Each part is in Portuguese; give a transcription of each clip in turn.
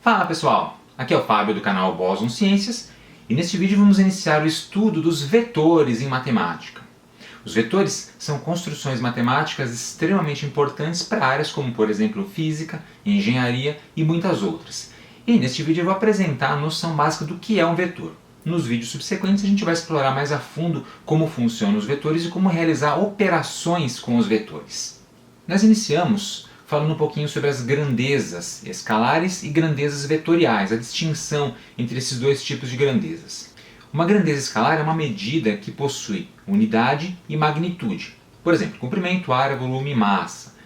Fala pessoal, aqui é o Fábio do canal Boson Ciências e neste vídeo vamos iniciar o estudo dos vetores em matemática. Os vetores são construções matemáticas extremamente importantes para áreas como, por exemplo, física, engenharia e muitas outras. E neste vídeo eu vou apresentar a noção básica do que é um vetor. Nos vídeos subsequentes a gente vai explorar mais a fundo como funcionam os vetores e como realizar operações com os vetores. Nós iniciamos falando um pouquinho sobre as grandezas escalares e grandezas vetoriais, a distinção entre esses dois tipos de grandezas. Uma grandeza escalar é uma medida que possui unidade e magnitude. Por exemplo, comprimento, área, volume e massa.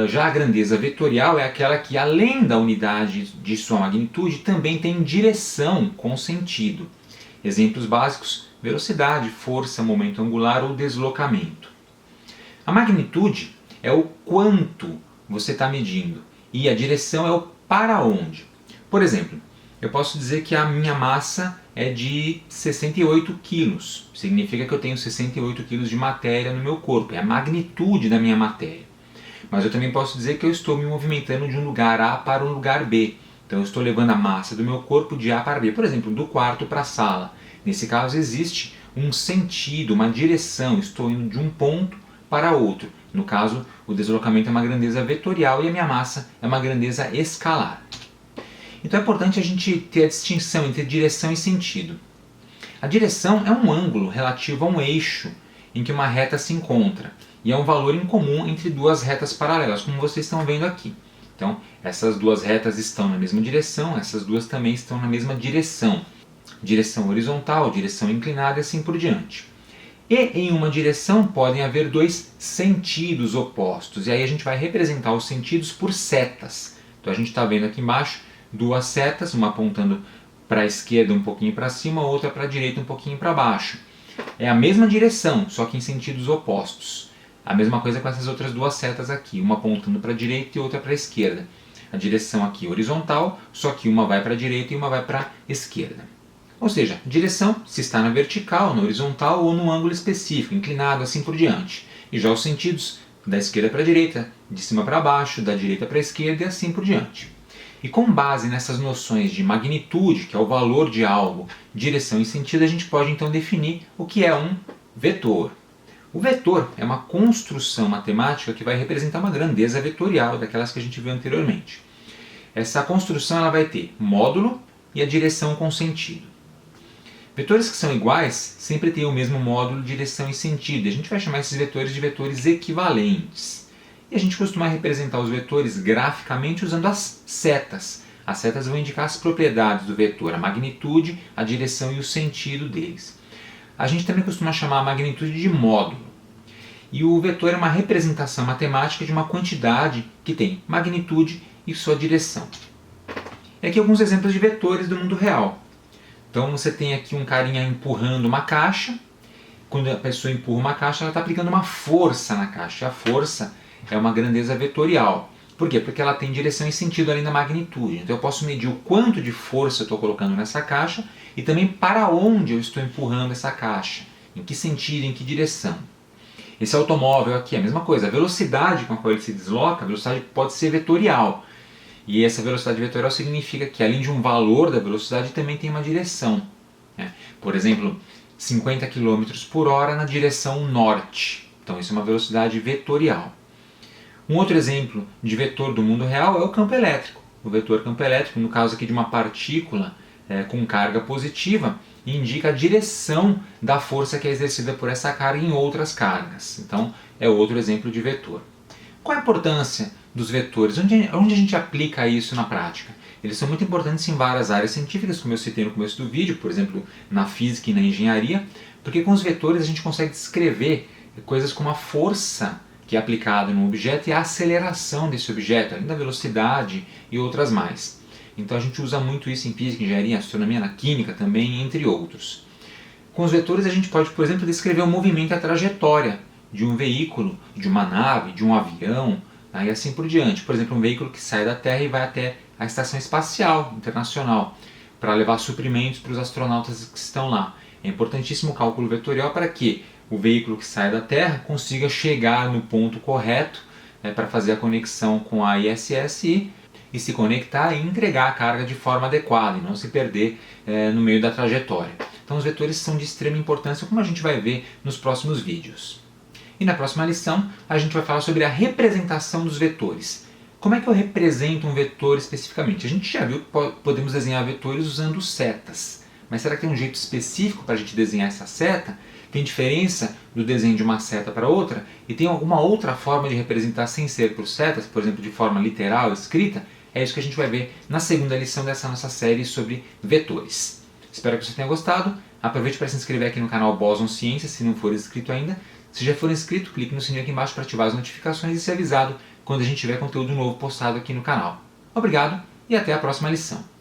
Já a grandeza vetorial é aquela que, além da unidade de sua magnitude, também tem direção com sentido. Exemplos básicos: velocidade, força, momento angular ou deslocamento. A magnitude é o quanto você está medindo e a direção é o para onde. Por exemplo, eu posso dizer que a minha massa é de 68 quilos. Significa que eu tenho 68 quilos de matéria no meu corpo. É a magnitude da minha matéria. Mas eu também posso dizer que eu estou me movimentando de um lugar A para um lugar B. Então eu estou levando a massa do meu corpo de A para B. Por exemplo, do quarto para a sala. Nesse caso existe um sentido, uma direção. Estou indo de um ponto para outro. No caso, o deslocamento é uma grandeza vetorial e a minha massa é uma grandeza escalar. Então é importante a gente ter a distinção entre direção e sentido. A direção é um ângulo relativo a um eixo em que uma reta se encontra e é um valor em comum entre duas retas paralelas, como vocês estão vendo aqui. Então, essas duas retas estão na mesma direção, essas duas também estão na mesma direção. Direção horizontal, direção inclinada e assim por diante. E em uma direção podem haver dois sentidos opostos, e aí a gente vai representar os sentidos por setas. Então a gente está vendo aqui embaixo duas setas, uma apontando para a esquerda um pouquinho para cima, outra para a direita um pouquinho para baixo. É a mesma direção, só que em sentidos opostos. A mesma coisa com essas outras duas setas aqui, uma apontando para a direita e outra para a esquerda. A direção aqui horizontal, só que uma vai para a direita e uma vai para a esquerda. Ou seja, direção se está na vertical, na horizontal ou num ângulo específico, inclinado, assim por diante. E já os sentidos da esquerda para a direita, de cima para baixo, da direita para a esquerda e assim por diante. E com base nessas noções de magnitude, que é o valor de algo, direção e sentido, a gente pode então definir o que é um vetor. O vetor é uma construção matemática que vai representar uma grandeza vetorial, daquelas que a gente viu anteriormente. Essa construção ela vai ter módulo e a direção com sentido. Vetores que são iguais sempre têm o mesmo módulo, direção e sentido. A gente vai chamar esses vetores de vetores equivalentes. E a gente costuma representar os vetores graficamente usando as setas. As setas vão indicar as propriedades do vetor, a magnitude, a direção e o sentido deles. A gente também costuma chamar a magnitude de módulo. E o vetor é uma representação matemática de uma quantidade que tem magnitude e sua direção. E aqui alguns exemplos de vetores do mundo real. Então você tem aqui um carinha empurrando uma caixa. Quando a pessoa empurra uma caixa, ela está aplicando uma força na caixa. A força é uma grandeza vetorial. Por quê? Porque ela tem direção e sentido além da magnitude. Então eu posso medir o quanto de força eu estou colocando nessa caixa e também para onde eu estou empurrando essa caixa. Em que sentido, em que direção. Esse automóvel aqui é a mesma coisa. A velocidade com a qual ele se desloca, a velocidade pode ser vetorial. E essa velocidade vetorial significa que, além de um valor da velocidade, também tem uma direção. Por exemplo, 50 km por hora na direção norte. Então isso é uma velocidade vetorial. Um outro exemplo de vetor do mundo real é o campo elétrico. O vetor campo elétrico, no caso aqui de uma partícula com carga positiva, indica a direção da força que é exercida por essa carga em outras cargas. Então é outro exemplo de vetor. Qual a importância dos vetores? Onde a gente aplica isso na prática? Eles são muito importantes em várias áreas científicas, como eu citei no começo do vídeo, por exemplo, na física e na engenharia, porque com os vetores a gente consegue descrever coisas como a força que é aplicada no objeto e a aceleração desse objeto, além da velocidade e outras mais. Então a gente usa muito isso em física, engenharia, astronomia, na química também, entre outros. Com os vetores a gente pode, por exemplo, descrever o movimento e a trajetória de um veículo, de uma nave, de um avião, e assim por diante. Por exemplo, um veículo que sai da Terra e vai até a Estação Espacial Internacional para levar suprimentos para os astronautas que estão lá. É importantíssimo o cálculo vetorial para que o veículo que sai da Terra consiga chegar no ponto correto para fazer a conexão com a ISS e se conectar e entregar a carga de forma adequada e não se perder no meio da trajetória. Então os vetores são de extrema importância, como a gente vai ver nos próximos vídeos. E na próxima lição a gente vai falar sobre a representação dos vetores. Como é que eu represento um vetor especificamente? A gente já viu que podemos desenhar vetores usando setas, mas será que tem um jeito específico para a gente desenhar essa seta? Tem diferença do desenho de uma seta para outra? E tem alguma outra forma de representar sem ser por setas, por exemplo, de forma literal, escrita? É isso que a gente vai ver na segunda lição dessa nossa série sobre vetores. Espero que você tenha gostado. Aproveite para se inscrever aqui no canal Boson Ciências, se não for inscrito ainda. Se já for inscrito, clique no sininho aqui embaixo para ativar as notificações e ser avisado quando a gente tiver conteúdo novo postado aqui no canal. Obrigado e até a próxima lição.